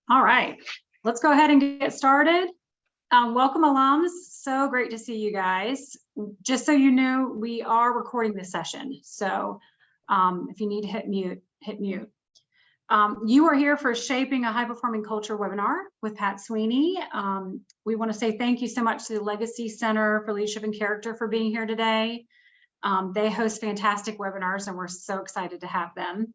All right, let's go ahead and get started. Welcome alums, so great to see you guys. Just so you know, we are recording this session. So if you need to hit mute, hit mute. You are here for Shaping a High Performing Culture webinar with Pat Sweeney. We want to say thank you so much to the Allegacy Center for Leadership and Character for being here today. They host fantastic webinars and we're so excited to have them.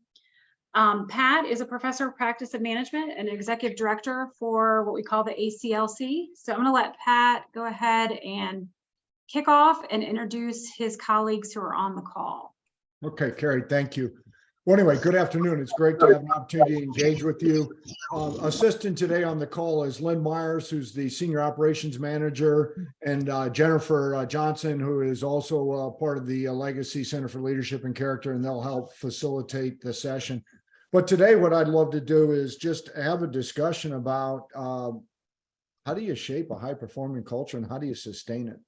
Pat is a professor of practice of management and executive director for what we call the ACLC. So I'm going to let Pat go ahead and kick off and introduce his colleagues who are on the call. Okay, Carrie, thank you. Well, anyway, good afternoon. It's great to have an opportunity to engage with you. Assistant today on the call is Lynn Myers, who's the Senior Operations Manager, and Jennifer Johnson, who is also part of the Allegacy Center for Leadership and Character, and they'll help facilitate the session. But today, what I'd love to do is just have a discussion about how do you shape a high-performing culture and how do you sustain it?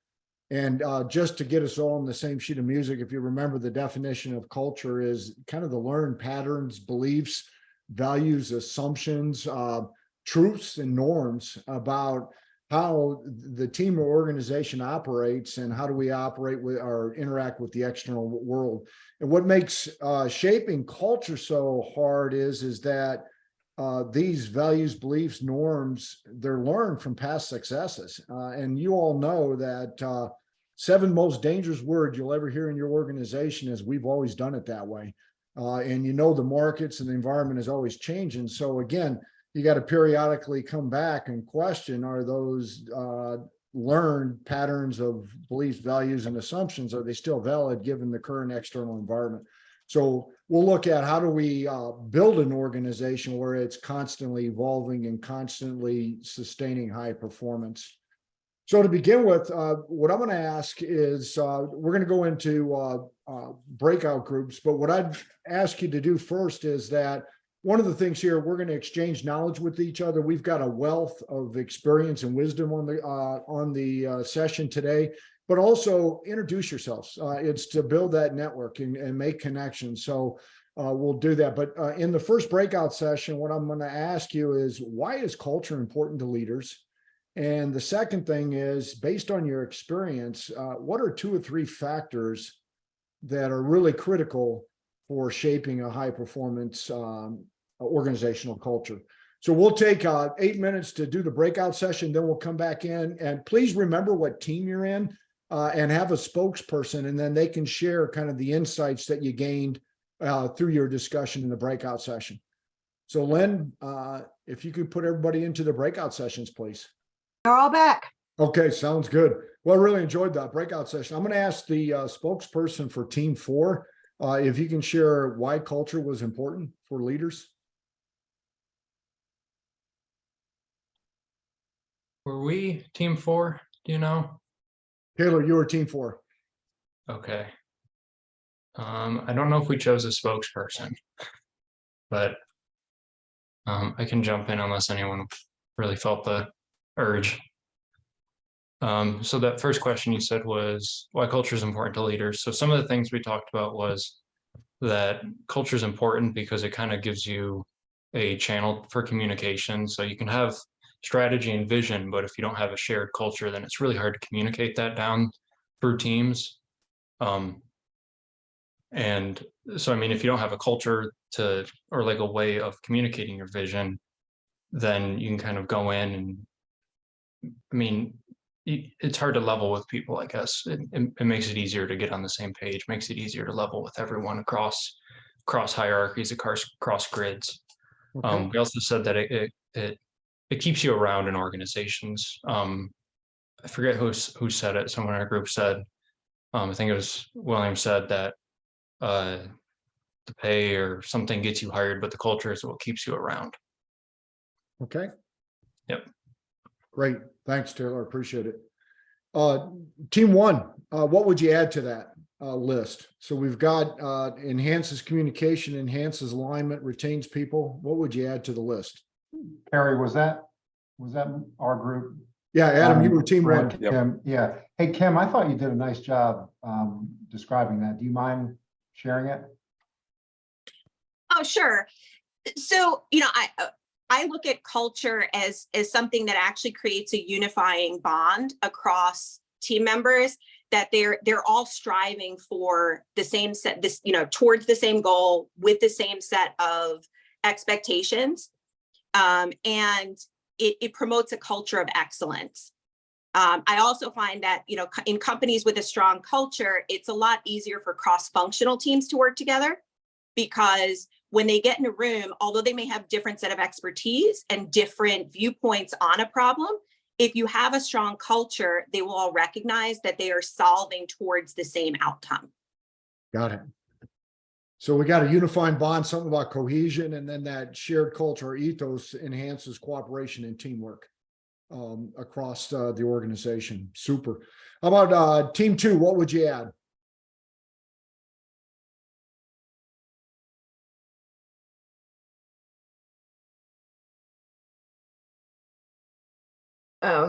And just to get us all on the same sheet of music, if you remember, the definition of culture is kind of the learned patterns, beliefs, values, assumptions, truths, and norms about how the team or organization operates and how do we operate with or interact with the external world. And what makes shaping culture so hard is that these values, beliefs, norms, they're learned from past successes. And you all know that 7 most dangerous words you'll ever hear in your organization is we've always done it that way. And you know the markets and the environment is always changing. So again, you got to periodically come back and question, are those learned patterns of beliefs, values, and assumptions, are they still valid given the current external environment? So we'll look at how do we build an organization where it's constantly evolving and constantly sustaining high performance. So to begin with, what I'm going to ask is we're going to go into breakout groups, but what I'd ask you to do first is that one of the things here, we're going to exchange knowledge with each other. We've got a wealth of experience and wisdom on the session today, but also introduce yourselves. It's to build that network and make connections. So we'll do that. But in the first breakout session, what I'm going to ask you is, why is culture important to leaders? And the second thing is, based on your experience, what are 2 or 3 factors that are really critical for shaping a high performance organizational culture? So we'll take 8 minutes to do the breakout session, then we'll come back in, and please remember what team you're in and have a spokesperson, and then they can share kind of the insights that you gained through your discussion in the breakout session. So Lynn, if you could put everybody into the breakout sessions, please. They're all back. Okay, sounds good. Well, I really enjoyed that breakout session. I'm going to ask the spokesperson for Team 4 if you can share why culture was important for leaders. Were we Team 4? Do you know? Taylor, you were Team 4. Okay. I don't know if we chose a spokesperson, but I can jump in unless anyone really felt the urge. So that first question you said was why culture is important to leaders. So some of the things we talked about was that culture is important because it kind of gives you a channel for communication. So you can have strategy and vision, but if you don't have a shared culture, then it's really hard to communicate that down through teams. And so, I mean, if you don't have a culture or like a way of communicating your vision, then you can kind of go in and, I mean, it's hard to level with people, I guess. It makes it easier to get on the same page, makes it easier to level with everyone across hierarchies, across grids. Okay. We also said that it keeps you around in organizations. I forget who said it. Someone in our group said, I think it was William said that the pay or something gets you hired, but the culture is what keeps you around. Okay. Yep. Great. Thanks, Taylor. Appreciate it. Team 1, what would you add to that list? So we've got enhances communication, enhances alignment, retains people. What would you add to the list? Carrie, was that our group? Yeah, Adam, you were Team 1. Kim, yep. Yeah. Hey, Kim, I thought you did a nice job describing that. Do you mind sharing it? Oh, sure. So, you know, I look at culture as something that actually creates a unifying bond across team members, that they're all striving for the same set, towards the same goal with the same set of expectations. And it promotes a culture of excellence. I also find that, in companies with a strong culture, it's a lot easier for cross-functional teams to work together, because when they get in a room, although they may have different set of expertise and different viewpoints on a problem, if you have a strong culture, they will all recognize that they are solving towards the same outcome. Got it. So we got a unifying bond, something about cohesion, and then that shared culture or ethos enhances cooperation and teamwork across the organization. Super. How about team 2? What would you add?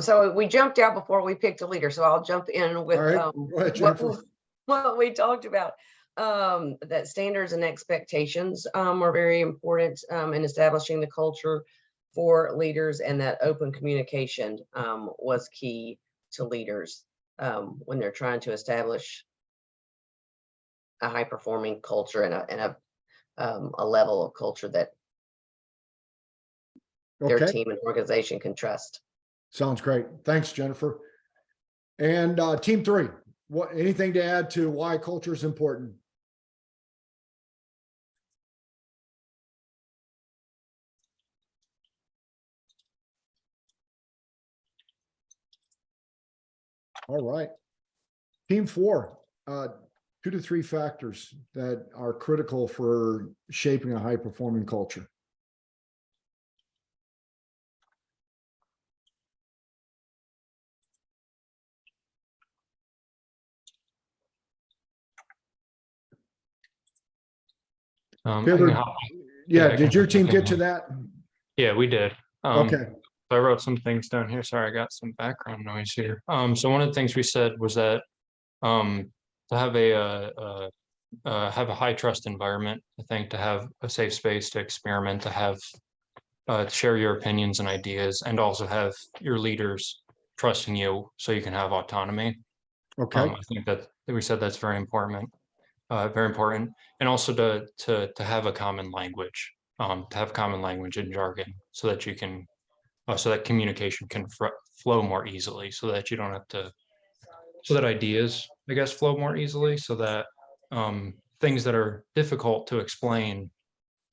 So we jumped out before we picked a leader, so I'll jump in with All right. Go ahead, Jennifer. what we talked about. That standards and expectations are very important in establishing the culture for leaders, and that open communication was key to leaders when they're trying to establish a high-performing culture and a level of culture that their team and organization can trust. Sounds great. Thanks, Jennifer. And team 3, anything to add to why culture is important? All right. Team 4, 2 to 3 factors that are critical for shaping a high-performing culture. Did your team get to that? Yeah, we did. Okay. I wrote some things down here. Sorry, I got some background noise here. So one of the things we said was that to have a high trust environment, I think, to have a safe space to experiment, to have share your opinions and ideas, and also have your leaders trusting you so you can have autonomy. Okay. I think that we said that's very important. And also to have a common language, and jargon, so that you can, so that communication can flow more easily, so that you don't have to, so that ideas, I guess, flow more easily, so that things that are difficult to explain,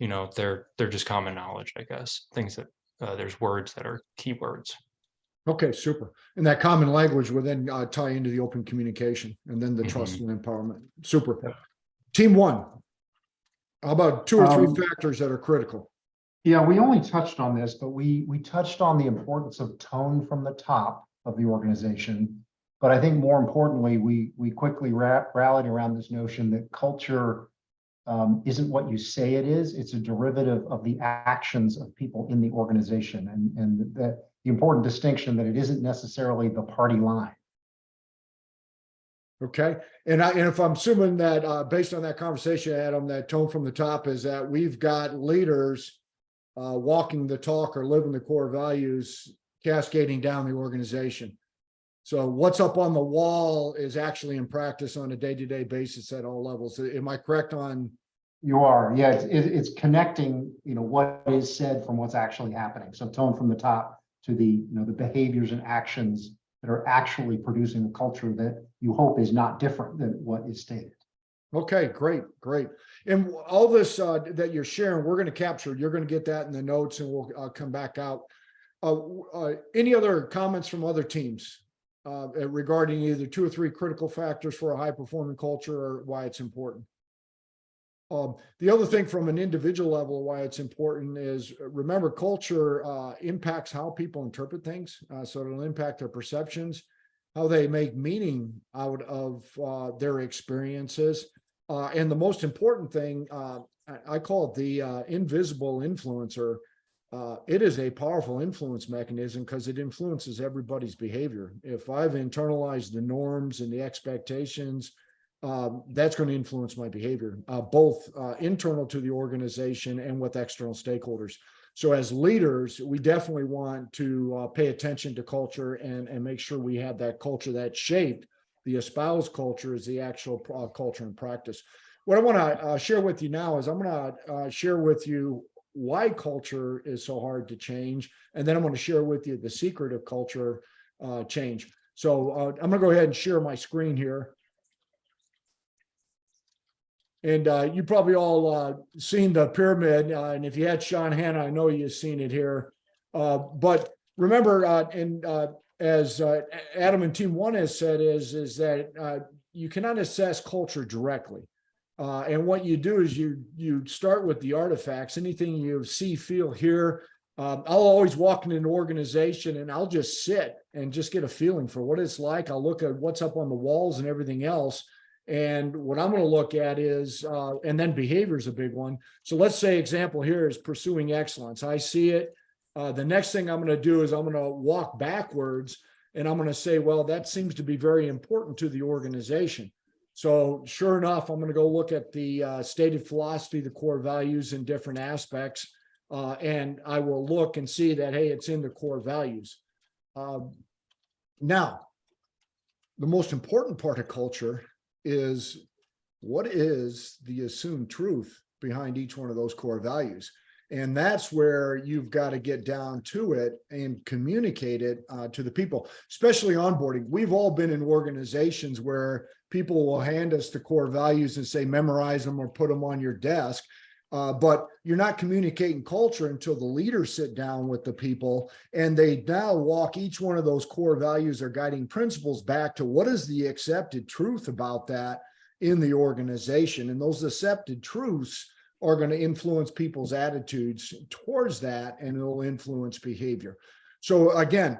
they're just common knowledge, I guess. Things that there's words that are keywords. Okay, super. And that common language will then tie into the open communication, and then the trust and empowerment. Super. Yeah. Team 1, how about 2 or 3 factors that are critical? Yeah, we only touched on this, but we touched on the importance of tone from the top of the organization. But I think more importantly, we quickly rallied around this notion that culture isn't what you say it is. It's a derivative of the actions of people in the organization, and that the important distinction that it isn't necessarily the party line. Okay. And if I'm assuming that based on that conversation, Adam, that tone from the top is that we've got leaders walking the talk or living the core values, cascading down the organization. So what's up on the wall is actually in practice on a day-to-day basis at all levels. Am I correct on? You are, yeah. It's connecting, what is said from what's actually happening. So tone from the top to the behaviors and actions that are actually producing a culture that you hope is not different than what is stated. Okay, great. And all this that you're sharing, we're going to capture. You're going to get that in the notes, and we'll come back out. Any other comments from other teams regarding either 2 or 3 critical factors for a high-performing culture, or why it's important? The other thing from an individual level, why it's important is, remember, culture impacts how people interpret things. So it'll impact their perceptions, how they make meaning out of their experiences. And the most important thing, I call it the invisible influencer. It is a powerful influence mechanism because it influences everybody's behavior. If I've internalized the norms and the expectations, that's going to influence my behavior, both internal to the organization and with external stakeholders. So as leaders, we definitely want to pay attention to culture and make sure we have that culture that shaped the espoused culture is the actual culture and practice. What I want to share with you now is I'm going to share with you why culture is so hard to change. And then I'm going to share with you the secret of culture change. So I'm going to go ahead and share my screen here. And you probably all seen the pyramid. And if you had Sean Hanna, I know you've seen it here. But remember, as Adam and Team One has said, is that you cannot assess culture directly. And what you do is you start with the artifacts, anything you see, feel, hear. I'll always walk in an organization and I'll just sit and just get a feeling for what it's like. I'll look at what's up on the walls and everything else. And what I'm going to look at is, and then behavior is a big one. So let's say example here is pursuing excellence. I see it. The next thing I'm going to do is I'm going to walk backwards and I'm going to say, well, that seems to be very important to the organization. So sure enough, I'm going to go look at the stated philosophy, the core values in different aspects. And I will look and see that, hey, it's in the core values. Now, the most important part of culture is what is the assumed truth behind each one of those core values. And that's where you've got to get down to it and communicate it to the people, especially onboarding. We've all been in organizations where people will hand us the core values and say, memorize them or put them on your desk. But you're not communicating culture until the leaders sit down with the people and they now walk each one of those core values or guiding principles back to what is the accepted truth about that in the organization. And those accepted truths are going to influence people's attitudes towards that, and it'll influence behavior. So again,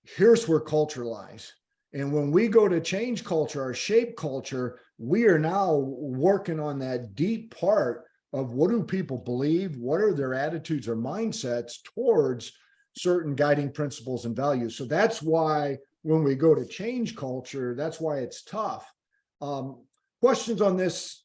here's where culture lies. And when we go to change culture or shape culture, we are now working on that deep part of what do people believe? What are their attitudes or mindsets towards certain guiding principles and values? So that's why when we go to change culture, that's why it's tough. Questions on this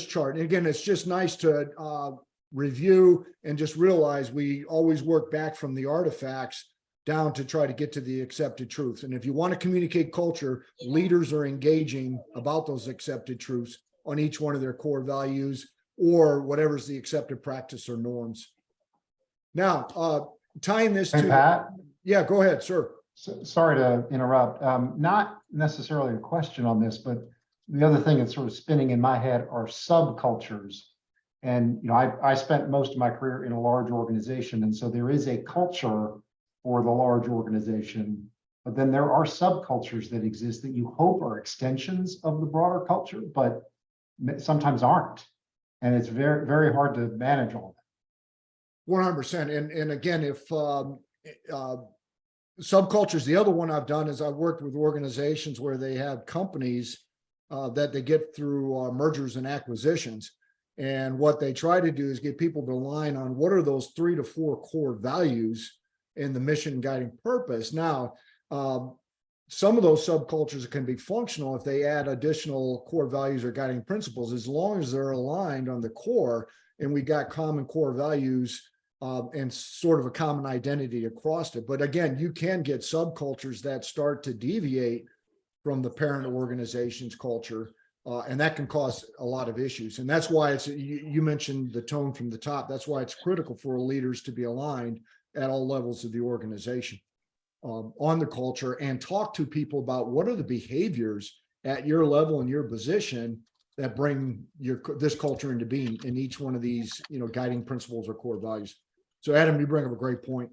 chart. And again, it's just nice to review and just realize we always work back from the artifacts down to try to get to the accepted truths. And if you want to communicate culture, leaders are engaging about those accepted truths on each one of their core values or whatever's the accepted practice or norms. Now, tying this Hey, to Pat. Yeah, go ahead, sir. So, sorry to interrupt. Not necessarily a question on this, but the other thing that's sort of spinning in my head are subcultures. And I spent most of my career in a large organization, and so there is a culture for the large organization, but then there are subcultures that exist that you hope are extensions of the broader culture, but sometimes aren't. And it's very, very hard to manage all that. 100%. And again, if subcultures, the other one I've done is I've worked with organizations where they have companies that they get through mergers and acquisitions. And what they try to do is get people to align on what are those 3 to 4 core values in the mission guiding purpose. Now, some of those subcultures can be functional if they add additional core values or guiding principles, as long as they're aligned on the core and we got common core values and sort of a common identity across it. But again, you can get subcultures that start to deviate from the parent organization's culture, and that can cause a lot of issues. And that's why you mentioned the tone from the top. That's why it's critical for leaders to be aligned at all levels of the organization on the culture and talk to people about what are the behaviors at your level and your position that bring this culture into being in each one of these, guiding principles or core values. So Adam, you bring up a great point.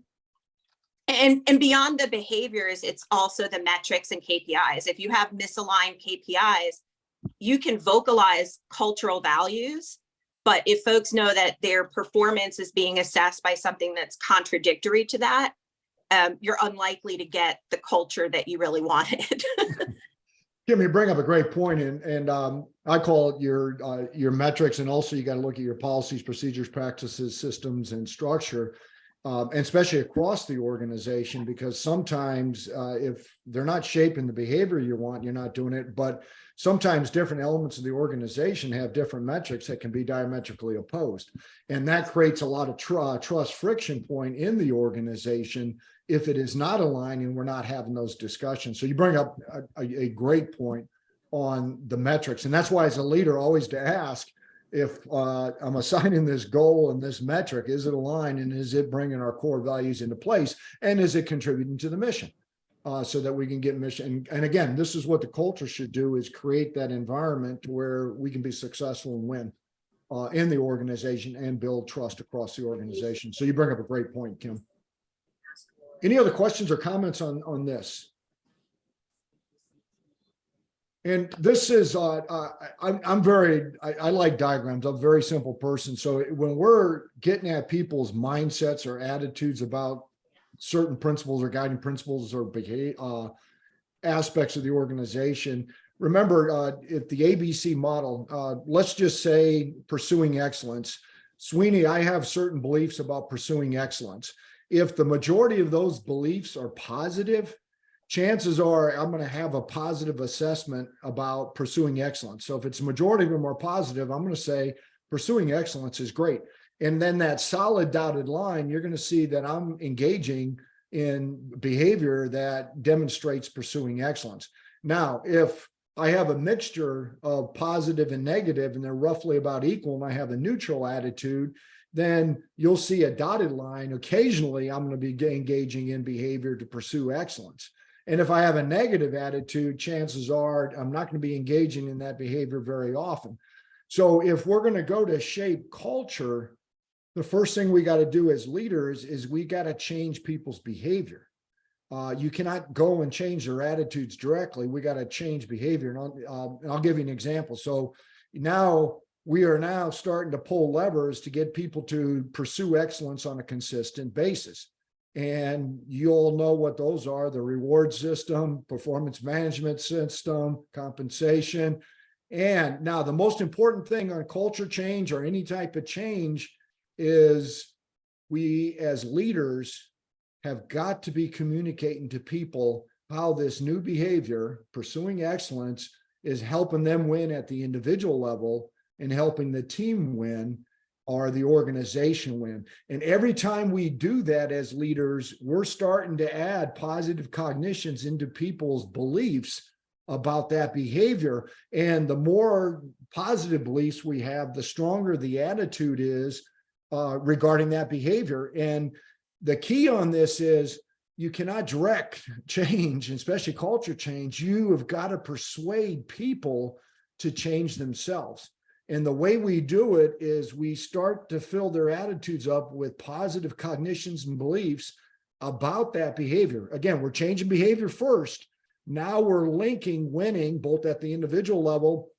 And beyond the behaviors, it's also the metrics and KPIs. If you have misaligned KPIs, you can vocalize cultural values, but if folks know that their performance is being assessed by something that's contradictory to that, you're unlikely to get the culture that you really wanted. Kim, you bring up a great point, and I call it your metrics, and also you got to look at your policies, procedures, practices, systems, and structure. and especially across the organization, because sometimes if they're not shaping the behavior you want, you're not doing it. But sometimes different elements of the organization have different metrics that can be diametrically opposed. And that creates a lot of trust friction point in the organization if it is not aligned and we're not having those discussions. So you bring up a great point on the metrics. And that's why as a leader, always to ask, if I'm assigning this goal and this metric, is it aligned and is it bringing our core values into place? And is it contributing to the mission so that we can get mission? And again, this is what the culture should do, is create that environment where we can be successful and win in the organization and build trust across the organization. So you bring up a great point, Kim. Any other questions or comments on this? And this is, I like diagrams. I'm a very simple person. So when we're getting at people's mindsets or attitudes about certain principles or guiding principles or aspects of the organization, remember if the ABC model, let's just say pursuing excellence. Sweeney, I have certain beliefs about pursuing excellence. If the majority of those beliefs are positive, chances are I'm going to have a positive assessment about pursuing excellence. So if it's a majority of them are positive, I'm going to say pursuing excellence is great. And then that solid dotted line, you're going to see that I'm engaging in behavior that demonstrates pursuing excellence. Now, if I have a mixture of positive and negative, and they're roughly about equal, and I have a neutral attitude, then you'll see a dotted line. Occasionally, I'm going to be engaging in behavior to pursue excellence. And if I have a negative attitude, chances are I'm not going to be engaging in that behavior very often. So if we're going to go to shape culture, the first thing we got to do as leaders is we got to change people's behavior. You cannot go and change their attitudes directly. We got to change behavior. And I'll give you an example. So now we are now starting to pull levers to get people to pursue excellence on a consistent basis. And you all know what those are: the reward system, performance management system, compensation. And now the most important thing on culture change or any type of change is we as leaders have got to be communicating to people how this new behavior, pursuing excellence, is helping them win at the individual level and helping the team win or the organization win. And every time we do that as leaders, we're starting to add positive cognitions into people's beliefs about that behavior. And the more positive beliefs we have, the stronger the attitude is regarding that behavior. And the key on this is you cannot direct change, especially culture change. You have got to persuade people to change themselves. And the way we do it is we start to fill their attitudes up with positive cognitions and beliefs about that behavior. Again, we're changing behavior first. Now we're linking winning both at the individual level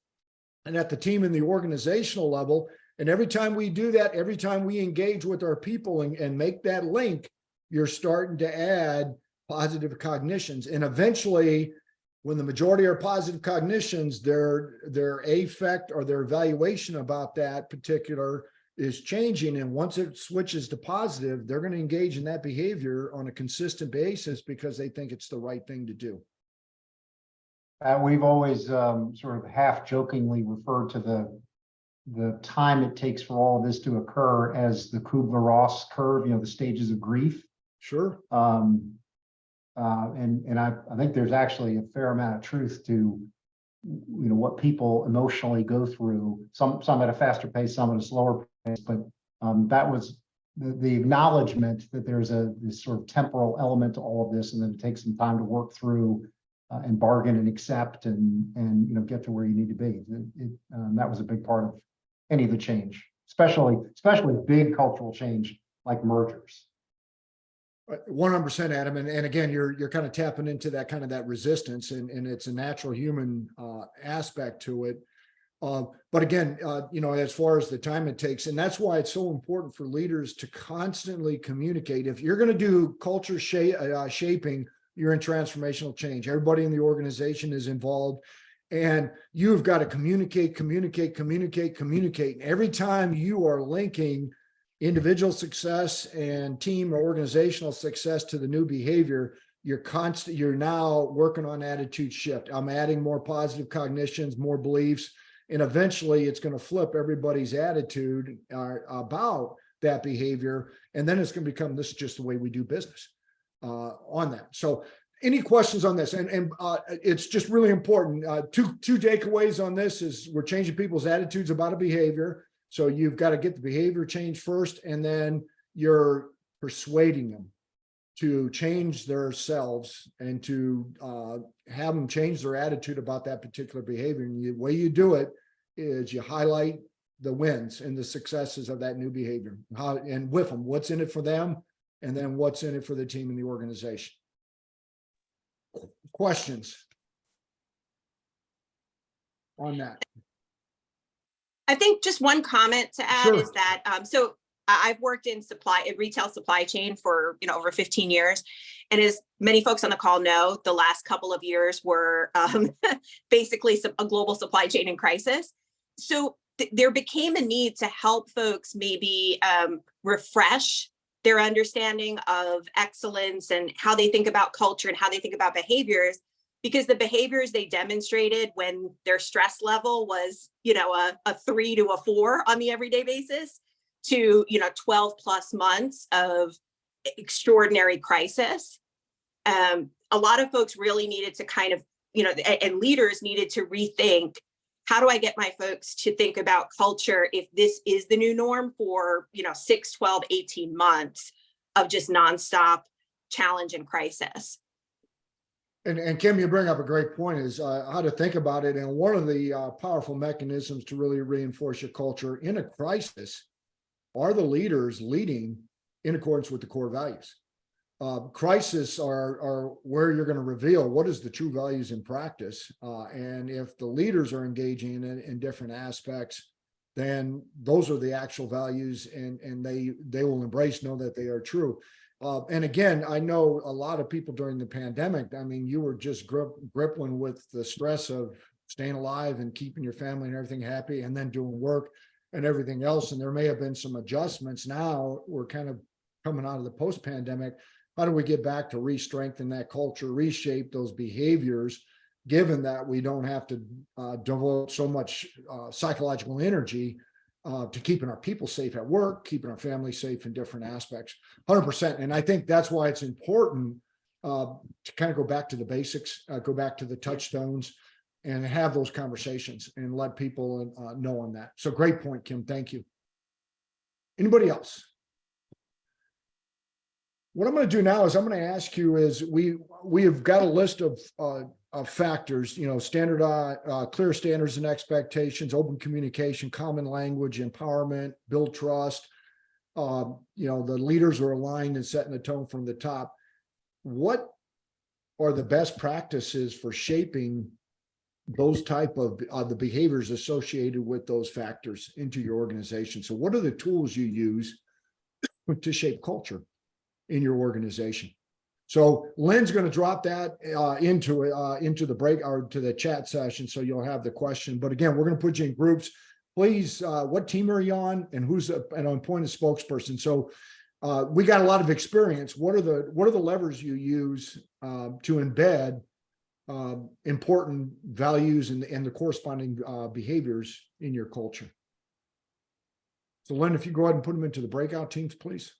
and at the team and the organizational level. And every time we do that, every time we engage with our people and make that link, you're starting to add positive cognitions. And eventually, when the majority are positive cognitions, their affect or their evaluation about that particular is changing. And once it switches to positive, they're going to engage in that behavior on a consistent basis because they think it's the right thing to do. We've always sort of half jokingly referred to the time it takes for all of this to occur as the Kubler-Ross curve, the stages of grief. Sure. And I think there's actually a fair amount of truth to, what people emotionally go through, some at a faster pace, some at a slower pace, but that was the acknowledgement that there's this sort of temporal element to all of this, and then it takes some time to work through and bargain and accept and get to where you need to be. That was a big part of any of the change, especially big cultural change like mergers. 100%, Adam. And again, you're kind of tapping into that kind of that resistance, and it's a natural human aspect to it. But again, as far as the time it takes, and that's why it's so important for leaders to constantly communicate. If you're going to do culture shaping, you're in transformational change. Everybody in the organization is involved, and you've got to communicate. And every time you are linking individual success and team or organizational success to the new behavior, you're now working on attitude shift. I'm adding more positive cognitions, more beliefs, and eventually it's going to flip everybody's attitude about that behavior. And then it's going to become, this is just the way we do business on that. So any questions on this? And it's just really important. Two takeaways on this is we're changing people's attitudes about a behavior. So you've got to get the behavior change first, and then you're persuading them to change themselves and to have them change their attitude about that particular behavior. And the way you do it is you highlight the wins and the successes of that new behavior. And with them, what's in it for them, and then what's in it for the team and the organization. Questions on that? I think just one comment to add Sure. is that, so I've worked in retail supply chain for, over 15 years. And as many folks on the call know, the last couple of years were basically a global supply chain in crisis. So there became a need to help folks maybe refresh their understanding of excellence and how they think about culture and how they think about behaviors, because the behaviors they demonstrated when their stress level was, a 3 to a 4 on the everyday basis to, 12 plus months of extraordinary crisis. A lot of folks really needed to kind of, and leaders needed to rethink, how do I get my folks to think about culture if this is the new norm for, 6, 12, 18 months of just nonstop challenge and crisis? And Kim, you bring up a great point, is how to think about it. And one of the powerful mechanisms to really reinforce your culture in a crisis are the leaders leading in accordance with the core values. Crises are where you're going to reveal what is the true values in practice. And if the leaders are engaging in different aspects, then those are the actual values, and they will know that they are true. And again, I know a lot of people during the pandemic, I mean, you were just grappling with the stress of staying alive and keeping your family and everything happy, and then doing work and everything else. And there may have been some adjustments. Now we're kind of coming out of the post-pandemic. How do we get back to re-strengthen that culture, reshape those behaviors, given that we don't have to devote so much psychological energy to keeping our people safe at work, keeping our family safe in different aspects, 100%. And I think that's why it's important to kind of go back to the basics, go back to the touchstones, and have those conversations and let people know on that. So great point, Kim. Thank you. Anybody else? What I'm going to do now is I'm going to ask you is we have got a list of factors, standard, clear standards and expectations, open communication, common language, empowerment, build trust. The leaders are aligned and setting the tone from the top. What are the best practices for shaping those type of the behaviors associated with those factors into your organization? So what are the tools you use to shape culture in your organization? So Lynn's going to drop that into the break or to the chat session, so you'll have the question. But again, we're going to put you in groups. Please, what team are you on, and who's an appointed spokesperson? So we got a lot of experience. What are the levers you use to embed important values and the corresponding behaviors in your culture? So Lynn, if you go ahead and put them into the breakout teams, please.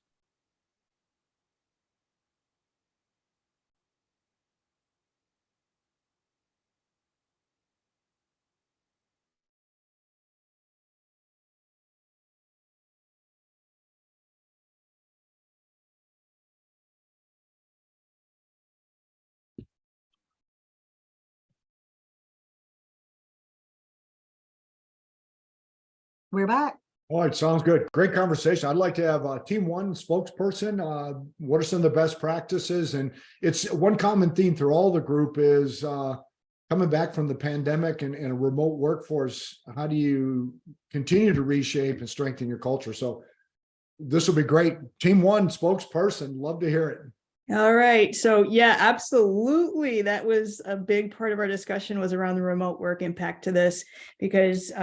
We're back. All right, sounds good. Great conversation. I'd like to have team one spokesperson. What are some of the best practices? And it's one common theme through all the group is coming back from the pandemic and a remote workforce. How do you continue to reshape and strengthen your culture? So this will be great. Team one spokesperson, love to hear it. All right. So yeah, absolutely. That was a big part of our discussion was around the remote work impact to this, because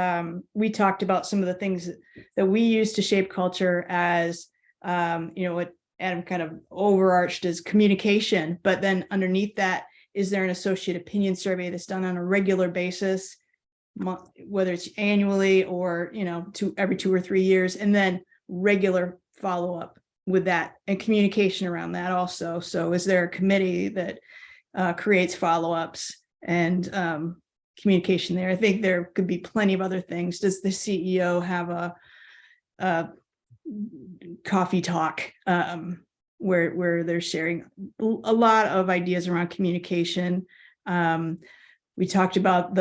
we talked about some of the things that we use to shape culture as, what Adam kind of overarched as communication, but then underneath that, is there an associate opinion survey that's done on a regular basis, whether it's annually or, every 2 or 3 years, and then regular follow-up with that and communication around that also. So is there a committee that creates follow-ups and communication there? I think there could be plenty of other things. Does the CEO have a coffee talk where they're sharing a lot of ideas around communication? We talked about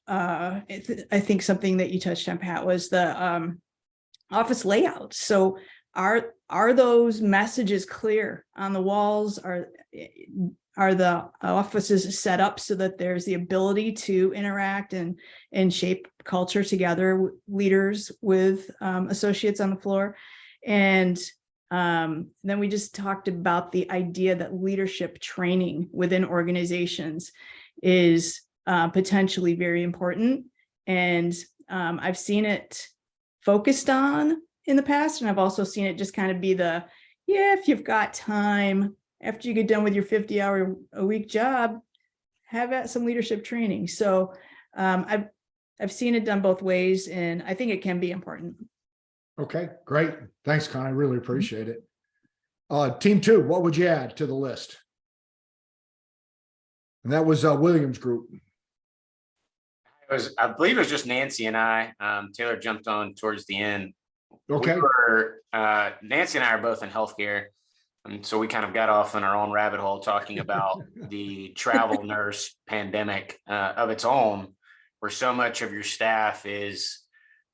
I think something that you touched on, Pat, was the office layout. So are those messages clear on the walls? Are the offices set up so that there's the ability to interact and shape culture together, leaders with associates on the floor? And then we just talked about the idea that leadership training within organizations is potentially very important. And I've seen it focused on in the past, and I've also seen it just kind of be if you've got time after you get done with your 50-hour-a-week job, have some leadership training. So I've seen it done both ways, and I think it can be important. Okay, great. Thanks, Con. I really appreciate it. Team 2, what would you add to the list? And that was Williams Group. I believe it was just Nancy and I. Taylor jumped on towards the end. Okay. Nancy and I are both in healthcare. So we kind of got off on our own rabbit hole talking about the travel nurse pandemic of its own, where so much of your staff is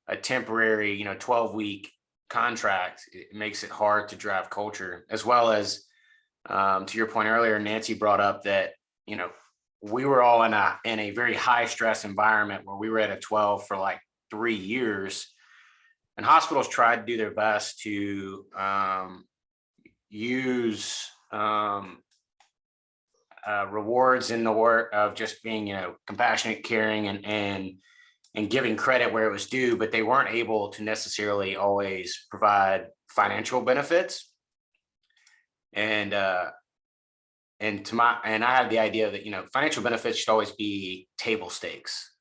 a temporary, 12-week contract. It makes it hard to drive culture, as well as to your point earlier, Nancy brought up that, we were all in a very high stress environment where we were at a 12 for like 3 years, and hospitals tried to do their best to use rewards in the work of just being, compassionate, caring, and giving credit where it was due, but they weren't able to necessarily always provide financial benefits. And I had the idea that, financial benefits should always be table stakes.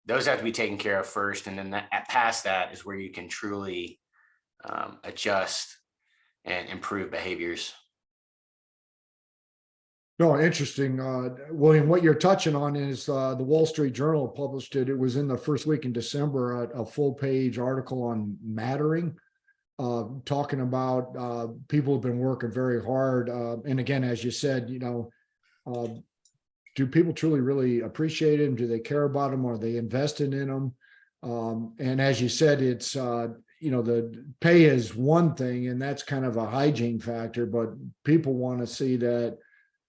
Those have to be taken care of first. And then past that is where you can truly adjust and improve behaviors. No, interesting. William, what you're touching on is the Wall Street Journal published it. It was in the first week in December, a full-page article on mattering, talking about people have been working very hard. And again, as you said, do people truly really appreciate them? Do they care about them? Are they invested in them? And as you said, it's, the pay is one thing, and that's kind of a hygiene factor, but people want to see that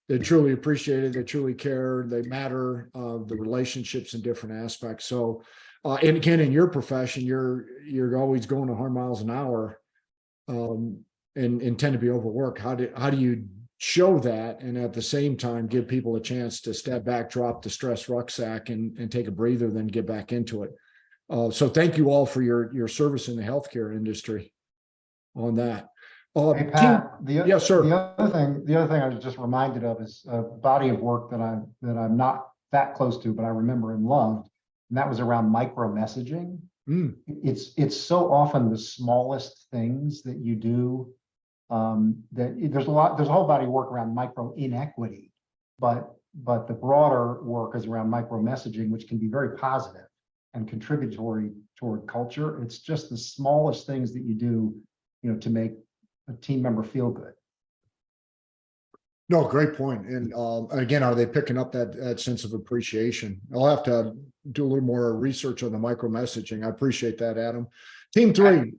they truly appreciate it, they truly care, they matter, the relationships in different aspects. So, and again, in your profession, you're always going 100 miles an hour and tend to be overworked. How do you show that and at the same time give people a chance to step back, drop the stress rucksack and take a breather, then get back into it? So thank you all for your service in the healthcare industry on that. Hey, Pat, yes, sir. The other thing I was just reminded of is a body of work that I'm not that close to, but I remember and loved, and that was around micro messaging. It's so often the smallest things that you do. There's a whole body of work around micro inequity, but the broader work is around micro messaging, which can be very positive and contributory toward culture. It's just the smallest things that you do, to make a team member feel good. No, great point. And again, are they picking up that sense of appreciation? I'll have to do a little more research on the micro messaging. I appreciate that, Adam. Team 3,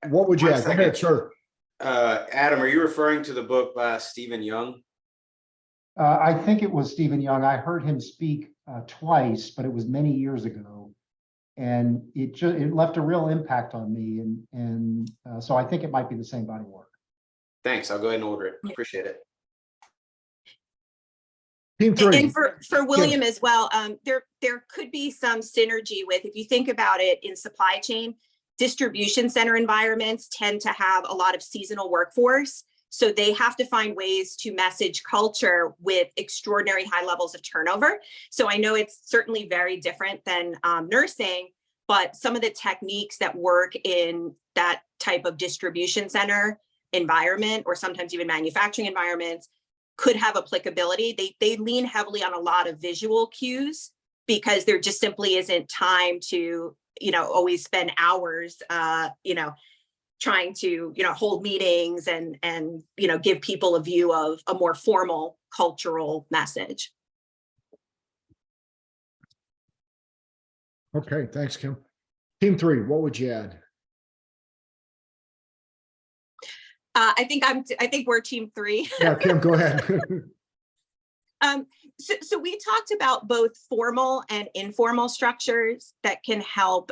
what would you add? Go ahead, sir. Adam, are you referring to the book by Stephen Young? I think it was Stephen Young. I heard him speak twice, but it was many years ago, and it left a real impact on me. And so I think it might be the same body of work. Thanks. I'll go ahead and order it. Appreciate it. Team three. And for William as well, there could be some synergy with, if you think about it in supply chain, distribution center environments tend to have a lot of seasonal workforce. So they have to find ways to message culture with extraordinary high levels of turnover. So I know it's certainly very different than nursing, but some of the techniques that work in that type of distribution center environment, or sometimes even manufacturing environments, could have applicability. They lean heavily on a lot of visual cues because there just simply isn't time to, always spend hours, trying to, hold meetings and give people a view of a more formal cultural message. Okay, thanks, Kim. Team three, what would you add? I think we're team three. Yeah, Kim, go ahead. So we talked about both formal and informal structures that can help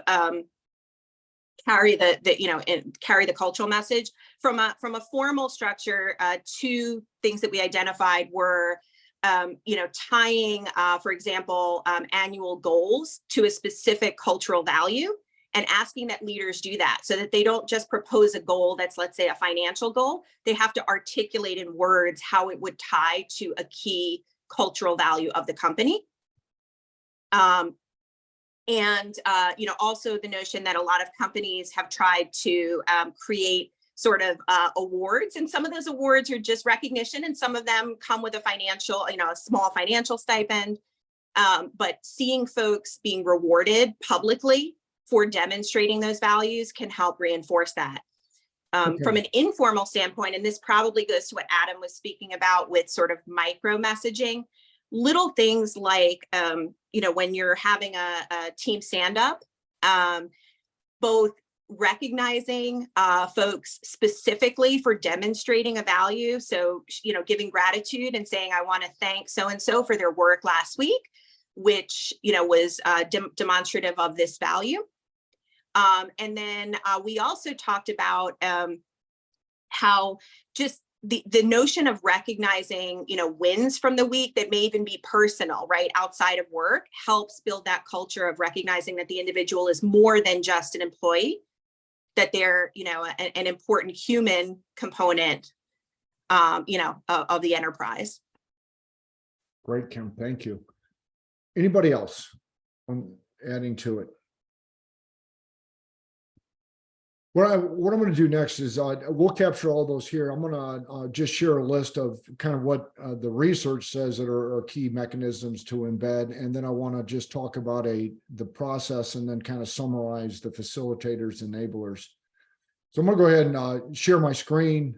carry the cultural message. From a formal structure, two things that we identified were tying, for example, annual goals to a specific cultural value, and asking that leaders do that so that they don't just propose a goal that's, let's say, a financial goal. They have to articulate in words how it would tie to a key cultural value of the company. Also the notion that a lot of companies have tried to create sort of awards, and some of those awards are just recognition, and some of them come with a financial, a small financial stipend. But seeing folks being rewarded publicly for demonstrating those values can help reinforce that. Okay. From an informal standpoint, and this probably goes to what Adam was speaking about with sort of micro messaging, little things like, when you're having a team stand up, both recognizing folks specifically for demonstrating a value. So, giving gratitude and saying, I want to thank so-and-so for their work last week, which, was demonstrative of this value. And then we also talked about how just the notion of recognizing, wins from the week that may even be personal, right, outside of work, helps build that culture of recognizing that the individual is more than just an employee, that they're, an important human component, of the enterprise. Great, Kim. Thank you. Anybody else adding to it? What I'm going to do next is we'll capture all those here. I'm going to just share a list of kind of what the research says that are key mechanisms to embed. And then I want to just talk about the process and then kind of summarize the facilitators, enablers. So I'm going to go ahead and share my screen.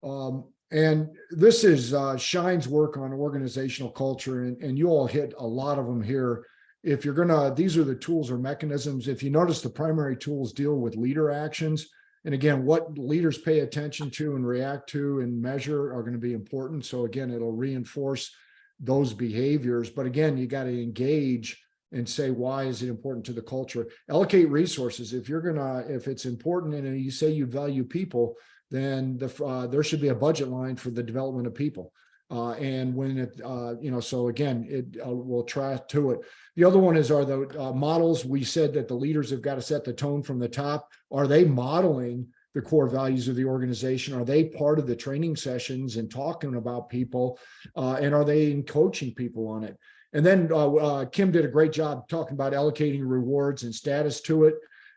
And this is Shine's work on organizational culture. And you all hit a lot of them here. If you're these are the tools or mechanisms. If you notice, the primary tools deal with leader actions. And again, what leaders pay attention to and react to and measure are going to be important. So again, it'll reinforce those behaviors. But again, you got to engage and say, why is it important to the culture? Allocate resources. If it's important and you say you value people, then there should be a budget line for the development of people. And when it, so again, we'll try to it. The other one are the models. We said that the leaders have got to set the tone from the top. Are they modeling the core values of the organization? Are they part of the training sessions and talking about people? And are they coaching people on it? And then Kim did a great job talking about allocating rewards and status to it.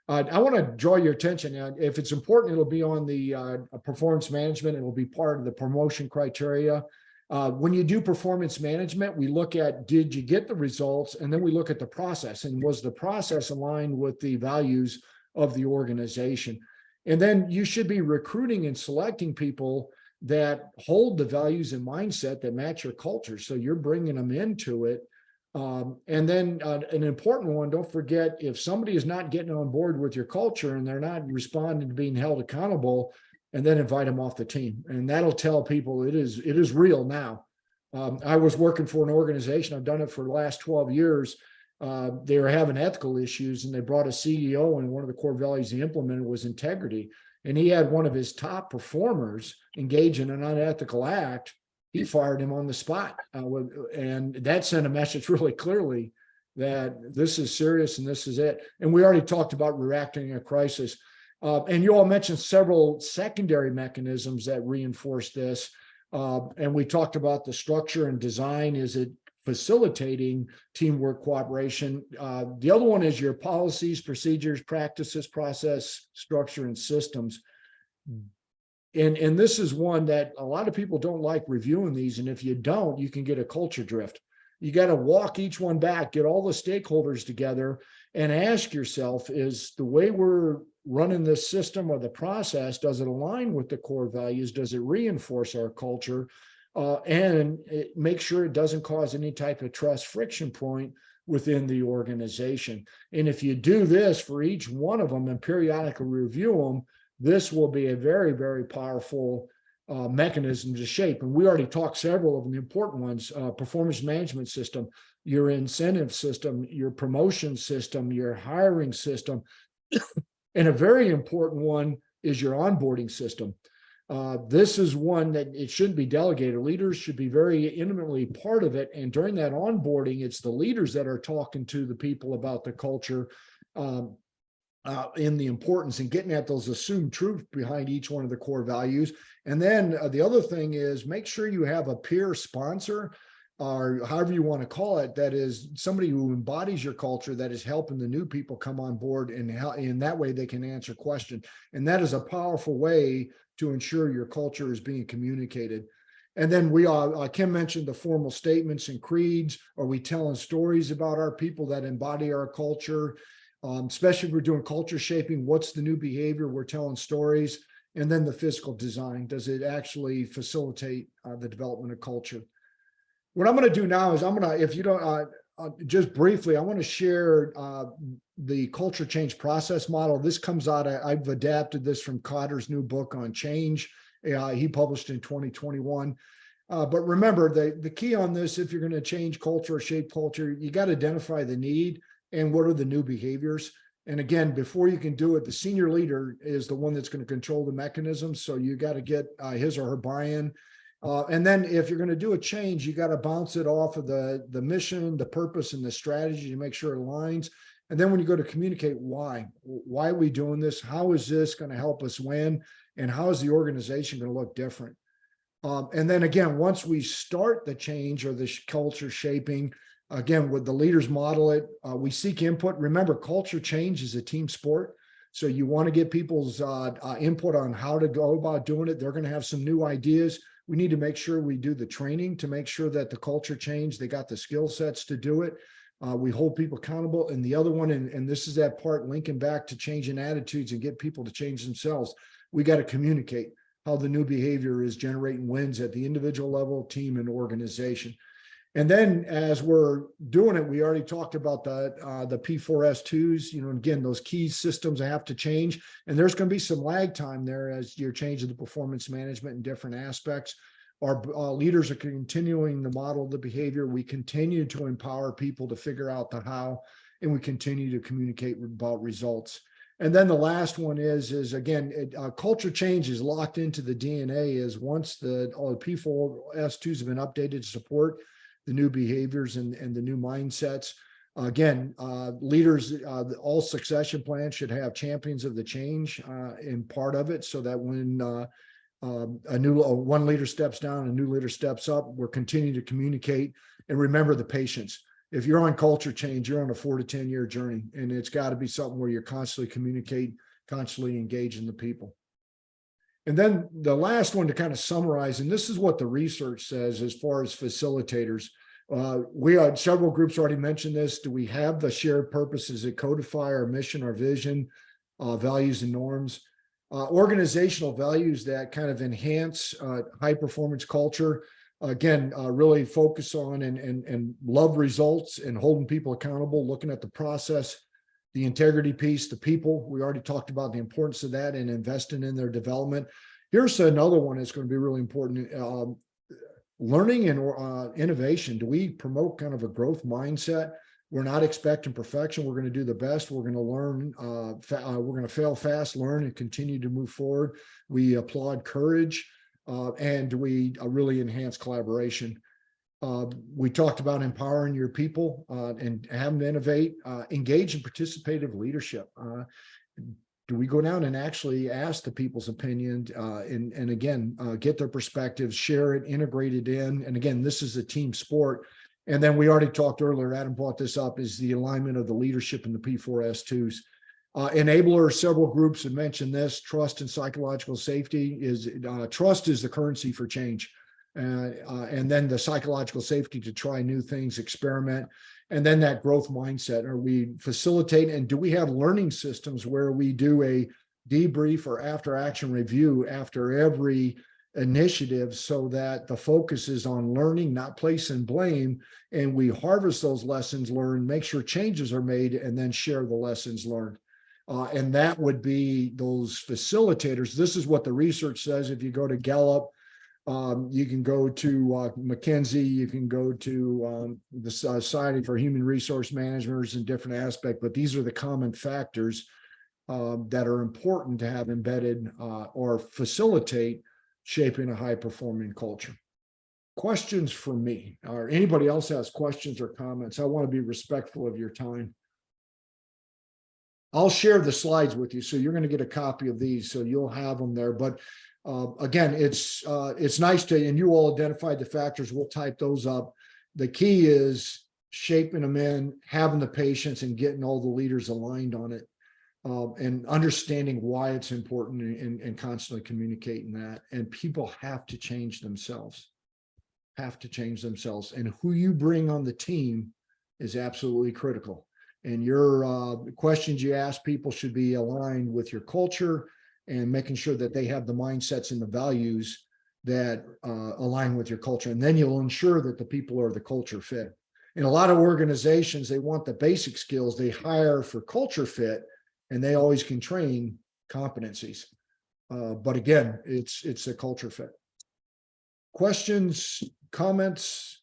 I want to draw your attention. If it's important, it'll be on the performance management. It will be part of the promotion criteria. When you do performance management, we look at, did you get the results? And then we look at the process, and was the process aligned with the values of the organization? And then you should be recruiting and selecting people that hold the values and mindset that match your culture. So you're bringing them into it. And then an important one, don't forget, if somebody is not getting on board with your culture and they're not responding to being held accountable, and then invite them off the team. And that'll tell people it is real now. I was working for an organization. I've done it for the last 12 years. They were having ethical issues, and they brought a CEO, and one of the core values he implemented was integrity. and he had one of his top performers engage in an unethical act, he fired him on the spot. And that sent a message really clearly that this is serious and this is it. And we already talked about reacting to a crisis. And you all mentioned several secondary mechanisms that reinforce this. And we talked about the structure and design. Is it facilitating teamwork, cooperation? The other one is your policies, procedures, practices, process, structure, and systems. And this is one that a lot of people don't like reviewing these. And if you don't, you can get a culture drift. You got to walk each one back, get all the stakeholders together and ask yourself, is the way we're running this system or the process, does it align with the core values? Does it reinforce our culture? And make sure it doesn't cause any type of trust friction point within the organization. And if you do this for each one of them and periodically review them, this will be a very, very powerful mechanism to shape. And we already talked several of them, the important ones: performance management system, your incentive system, your promotion system, your hiring system. And a very important one is your onboarding system. This is one that it shouldn't be delegated. Leaders should be very intimately part of it. And during that onboarding, it's the leaders that are talking to the people about the culture in the importance and getting at those assumed truths behind each one of the core values. And then the other thing is make sure you have a peer sponsor, or however you want to call it, that is somebody who embodies your culture, that is helping the new people come on board, and in that way they can answer questions. And that is a powerful way to ensure your culture is being communicated. And then Kim mentioned the formal statements and creeds. Are we telling stories about our people that embody our culture? Especially if we're doing culture shaping, what's the new behavior? We're telling stories. And then the physical design, does it actually facilitate the development of culture? What I'm going to do now is if you don't, just briefly, I want to share the culture change process model. This comes out, I've adapted this from Cotter's new book on change. He published in 2021. But remember, the key on this, if you're going to change culture or shape culture, you got to identify the need and what are the new behaviors. And again, before you can do it, the senior leader is the one that's going to control the mechanism. So you got to get his or her buy-in. And then if you're going to do a change, you got to bounce it off of the mission, the purpose, and the strategy to make sure it aligns. And then when you go to communicate why are we doing this? How is this going to help us win? And how is the organization going to look different? And then again, once we start the change or the culture shaping, again, with the leaders model it, we seek input. Remember, culture change is a team sport. So you want to get people's input on how to go about doing it. They're going to have some new ideas. We need to make sure we do the training to make sure that the culture change, they got the skill sets to do it. We hold people accountable. And the other one, and this is that part linking back to changing attitudes and get people to change themselves. We got to communicate how the new behavior is generating wins at the individual level, team, and organization. And then as we're doing it, we already talked about the P4S2s, again, those key systems have to change. And there's going to be some lag time there as you're changing the performance management in different aspects. Our leaders are continuing to model the behavior. We continue to empower people to figure out the how, and we continue to communicate about results. And then the last one is again, culture change is locked into the DNA is once all the P4S2s have been updated to support the new behaviors and the new mindsets. Again, leaders, all succession plans should have champions of the change in part of it, so that when one leader steps down, a new leader steps up, we're continuing to communicate. And remember the patience. If you're on culture change, you're on a 4 to 10 year journey, and it's got to be something where you're constantly communicate, constantly engaging the people. And then the last one to kind of summarize, and this is what the research says as far as facilitators. We had several groups already mentioned this. Do we have the shared purposes that codify our mission, our vision, values and norms? Organizational values that kind of enhance high performance culture. Again, really focus on and love results and holding people accountable, looking at the process, the integrity piece, the people. We already talked about the importance of that and investing in their development. Here's another one that's going to be really important. Learning and innovation. Do we promote kind of a growth mindset We're not expecting perfection. We're going to do the best. We're going to learn. We're going to fail fast, learn, and continue to move forward. We applaud courage, and we really enhance collaboration. We talked about empowering your people and having them innovate, engage in participative leadership. Do we go down and actually ask the people's opinion and again, get their perspectives, share it, integrate it in. And again, this is a team sport. And then we already talked earlier, Adam brought this up, is the alignment of the leadership in the P4S2s. Enablers, several groups have mentioned this. Trust and psychological safety is, trust is the currency for change. And then the psychological safety to try new things, experiment, and then that growth mindset. Are we facilitate, and do we have learning systems where we do a debrief or after action review after every initiative so that the focus is on learning, not placing blame, and we harvest those lessons learned, make sure changes are made, and then share the lessons learned. And that would be those facilitators. This is what the research says. If you go to Gallup, you can go to McKinsey, you can go to the Society for Human Resource Managers in different aspects, but these are the common factors that are important to have embedded or facilitate shaping a high-performing culture. Questions for me, or anybody else has questions or comments? I want to be respectful of your time. I'll share the slides with you, so you're going to get a copy of these, so you'll have them there. But again, it's nice to, and you all identified the factors. We'll type those up. The key is shaping them in, having the patience, and getting all the leaders aligned on it. And understanding why it's important and constantly communicating that. And people have to change themselves, and who you bring on the team is absolutely critical. And your questions you ask people should be aligned with your culture and making sure that they have the mindsets and the values that align with your culture. And then you'll ensure that the people are the culture fit. In a lot of organizations, they want the basic skills. They hire for culture fit, and they always can train competencies. But again, it's a culture fit. Questions, comments,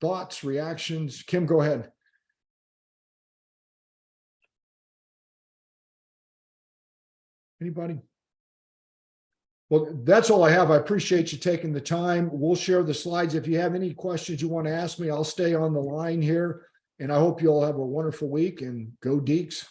thoughts, reactions? Kim, go ahead. Anybody? Well, that's all I have. I appreciate you taking the time. We'll share the slides. If you have any questions you want to ask me, I'll stay on the line here. And I hope you all have a wonderful week, and go Deeks.